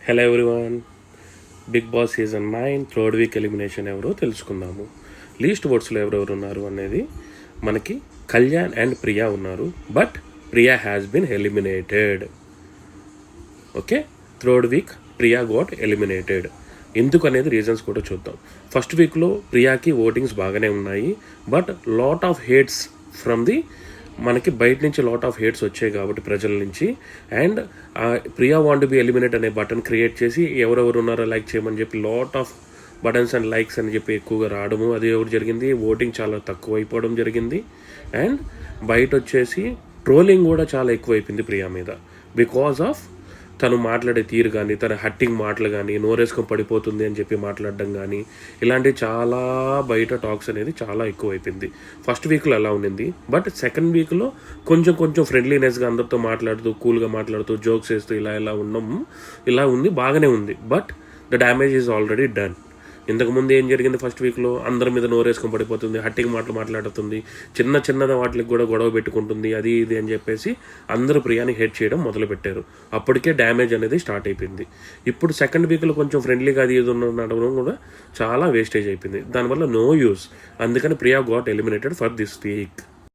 Hello everyone, Bigg Boss season 9 third week elimination ఎవరో తెలుసుకుందాము. Least ఓట్స్లో ఎవరెవరు ఉన్నారు అనేది మనకి కళ్యాణ్ అండ్ ప్రియా ఉన్నారు. But Priya has been eliminated. Okay, third week Priya got eliminated. ఎందుకు అనేది రీజన్స్ కూడా చూద్దాం. ఫస్ట్ వీక్లో ప్రియాకి ఓటింగ్స్ బాగానే ఉన్నాయి, but lot of hates from the మనకి బయట నుంచి లాట్ ఆఫ్ హేట్స్ వచ్చాయి కాబట్టి ప్రజల నుంచి. And Priya want be eliminate అనే బటన్ క్రియేట్ చేసి ఎవరెవరు ఉన్నారో లైక్ చేయమని చెప్పి lot of buttons and likes అని చెప్పి ఎక్కువగా రావడము అది ఎవరు జరిగింది. ఓటింగ్ చాలా తక్కువ అయిపోవడం జరిగింది. అండ్ బయట వచ్చేసి ట్రోలింగ్ కూడా చాలా ఎక్కువైపోయింది ప్రియా మీద. బికాజ్ ఆఫ్ తను మాట్లాడే తీరు కానీ, తన హట్టింగ్ మాటలు కానీ, నోరేసుకొని పడిపోతుంది అని చెప్పి మాట్లాడడం కానీ, ఇలాంటివి చాలా బయట టాక్స్ అనేది చాలా ఎక్కువైపోయింది. ఫస్ట్ వీక్లో అలా ఉండింది, బట్ సెకండ్ వీక్లో కొంచెం ఫ్రెండ్లీనెస్గా అందరితో మాట్లాడుతూ, కూల్గా మాట్లాడుతూ, జోక్స్ వేస్తూ ఇలా ఉంది, బాగానే ఉంది. But the damage is already done. ఇంతకుముందు ఏం జరిగింది, ఫస్ట్ వీక్లో అందరి మీద నోరేసుకొని పడిపోతుంది, హట్టింగ్ మాటలు మాట్లాడుతుంది, చిన్న వాటికి కూడా గొడవ పెట్టుకుంటుంది, అది ఇది అని చెప్పేసి అందరూ ప్రియాని హేట్ చేయడం మొదలుపెట్టారు. అప్పటికే డ్యామేజ్ అనేది స్టార్ట్ అయిపోయింది. ఇప్పుడు సెకండ్ వీక్లో కొంచెం ఫ్రెండ్లీగా అది ఇది నడవడం కూడా చాలా వేస్టేజ్ అయిపోయింది. దానివల్ల నో యూస్. అందుకని Priya got eliminated for this week.